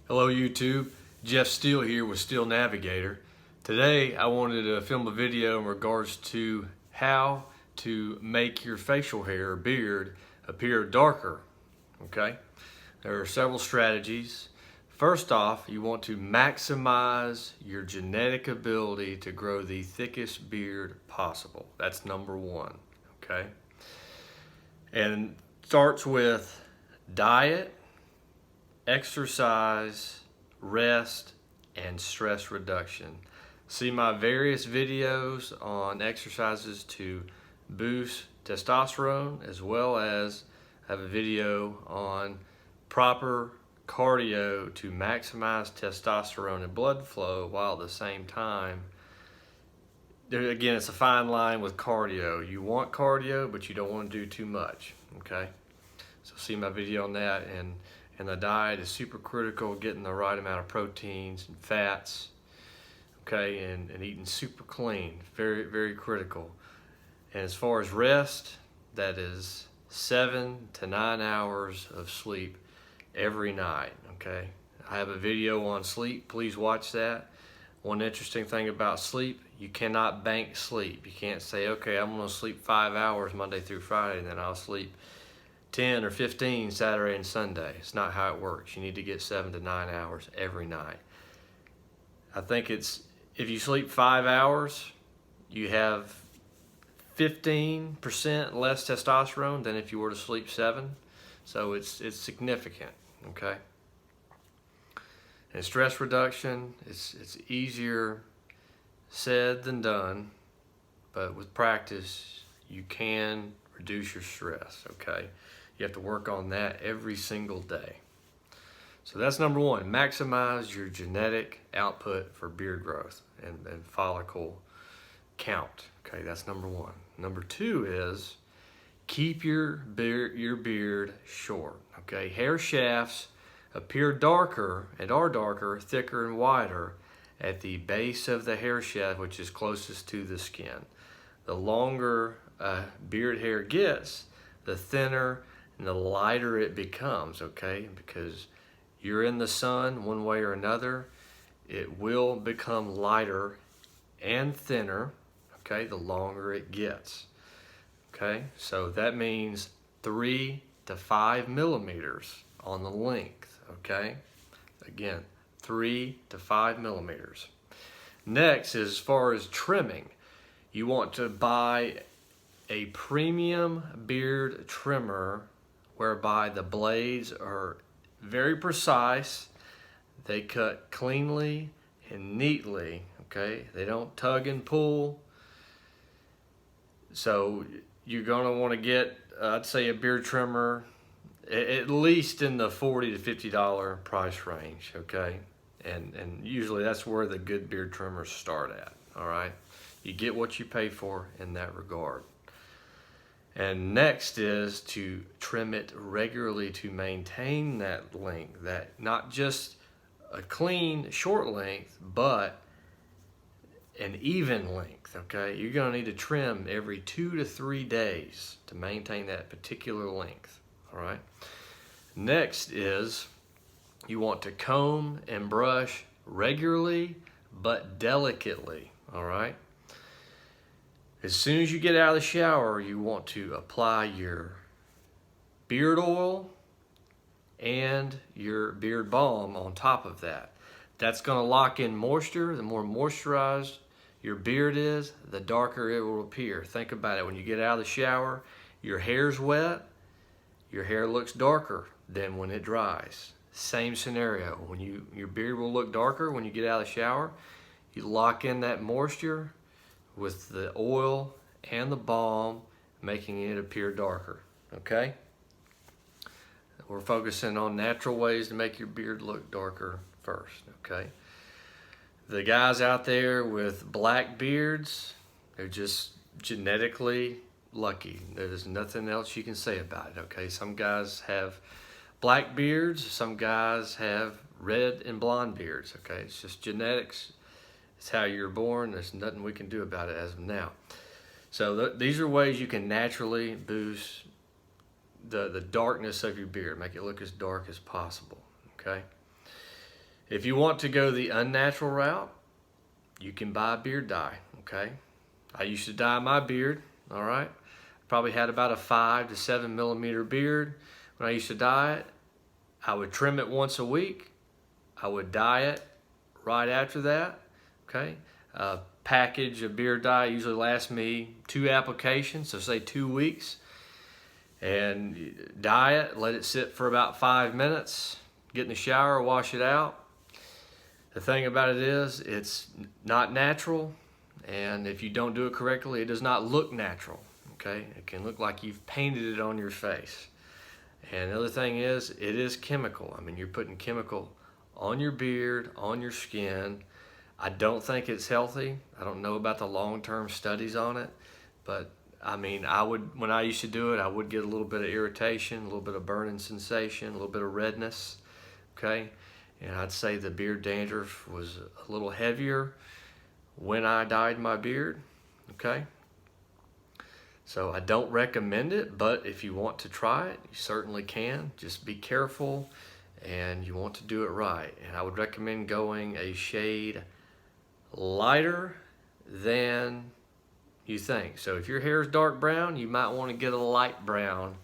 Hello YouTube, Jeff Steele here with Steele Navigator. Today I wanted to film a video in regards to how to make your facial hair or beard appear darker. Okay, there are several strategies. First off, you want to maximize your genetic ability to grow the thickest beard possible. That's number one, okay? And starts with diet, exercise, rest, and stress reduction. See my various videos on exercises to boost testosterone, as well as have a video on proper cardio to maximize testosterone and blood flow, while at the same time, again, it's a fine line with cardio. You want cardio, but you don't want to do too much, okay? So see my video on that. And the diet is super critical, getting the right amount of proteins and fats, okay, and eating super clean, very, very critical. And as far as rest, that is 7 to 9 hours of sleep every night, okay? I have a video on sleep, please watch that. One interesting thing about sleep, you cannot bank sleep. You can't say, okay, I'm gonna sleep 5 hours Monday through Friday, and then I'll sleep 10 or 15 Saturday and Sunday. It's not how it works. You need to get 7 to 9 hours every night. I think it's, if you sleep 5 hours, you have 15% less testosterone than if you were to sleep 7. So it's significant, okay? And stress reduction, it's easier said than done, but with practice, you can reduce your stress, okay? You have to work on that every single day. So that's number one, maximize your genetic output for beard growth and follicle count, okay? That's number one. Number two is keep your beard short, okay? Hair shafts appear darker and are darker, thicker and wider at the base of the hair shaft, which is closest to the skin. The longer beard hair gets, the thinner and the lighter it becomes, okay? Because you're in the sun one way or another, it will become lighter and thinner, okay, the longer it gets, okay? So that means 3 to 5 millimeters on the length, okay? Again, 3 to 5 millimeters. Next, as far as trimming, you want to buy a premium beard trimmer whereby the blades are very precise, they cut cleanly and neatly, okay? They don't tug and pull. So you're gonna wanna get, I'd say, a beard trimmer at least in the $40 to $50 price range, okay? And usually that's where the good beard trimmers start at, all right? You get what you pay for in that regard. And next is to trim it regularly to maintain that length, that not just a clean short length, but an even length, okay? You're gonna need to trim every 2 to 3 days to maintain that particular length, all right? Next is you want to comb and brush regularly, but delicately, all right? As soon as you get out of the shower, you want to apply your beard oil and your beard balm on top of that. That's gonna lock in moisture. The more moisturized your beard is, the darker it will appear. Think about it, when you get out of the shower, your hair's wet, your hair looks darker than when it dries. Same scenario, when your beard will look darker when you get out of the shower. You lock in that moisture with the oil and the balm, making it appear darker, okay? We're focusing on natural ways to make your beard look darker first, okay? The guys out there with black beards, they're just genetically lucky. There's nothing else you can say about it, okay? Some guys have black beards, some guys have red and blonde beards, okay? It's just genetics. It's how you're born. There's nothing we can do about it as of now. So these are ways you can naturally boost the darkness of your beard, make it look as dark as possible, okay? If you want to go the unnatural route, you can buy a beard dye, okay? I used to dye my beard, all right? Probably had about a 5 to 7 millimeter beard. When I used to dye it, I would trim it once a week. I would dye it right after that, okay? A package of beard dye usually lasts me 2 applications, so say 2 weeks. And dye it, let it sit for about 5 minutes, get in the shower, wash it out. The thing about it is, it's not natural, and if you don't do it correctly, it does not look natural, okay? It can look like you've painted it on your face. And the other thing is, it is chemical. I mean, you're putting chemical on your beard, on your skin. I don't think it's healthy. I don't know about the long-term studies on it, but I mean, when I used to do it, I would get a little bit of irritation, a little bit of burning sensation, a little bit of redness, okay? And I'd say the beard dandruff was a little heavier when I dyed my beard, okay? So I don't recommend it, but if you want to try it, you certainly can. Just be careful, and you want to do it right. And I would recommend going a shade lighter than you think. So if your hair is dark brown, you might want to get a light brown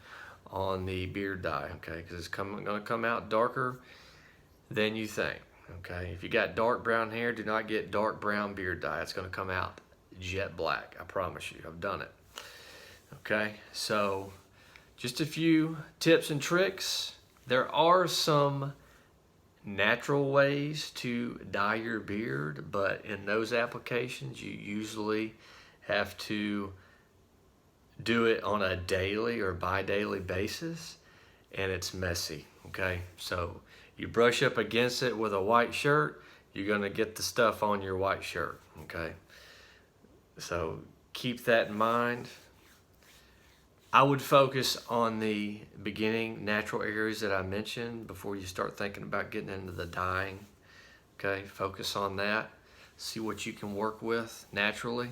on the beard dye, okay? Because it's going to come out darker than you think, okay? If you got dark brown hair, do not get dark brown beard dye. It's going to come out jet black, I promise you. I've done it. Okay, so just a few tips and tricks. There are some natural ways to dye your beard, but in those applications, you usually have to do it on a daily or bi-daily basis, and it's messy, okay? So you brush up against it with a white shirt, you're gonna get the stuff on your white shirt, okay? So keep that in mind. I would focus on the beginning natural areas that I mentioned before you start thinking about getting into the dyeing. Okay, focus on that. See what you can work with naturally.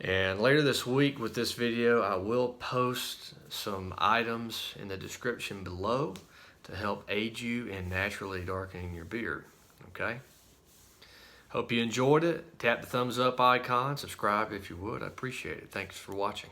And later this week with this video, I will post some items in the description below to help aid you in naturally darkening your beard. Okay? Hope you enjoyed it. Tap the thumbs up icon. Subscribe if you would. I appreciate it. Thanks for watching.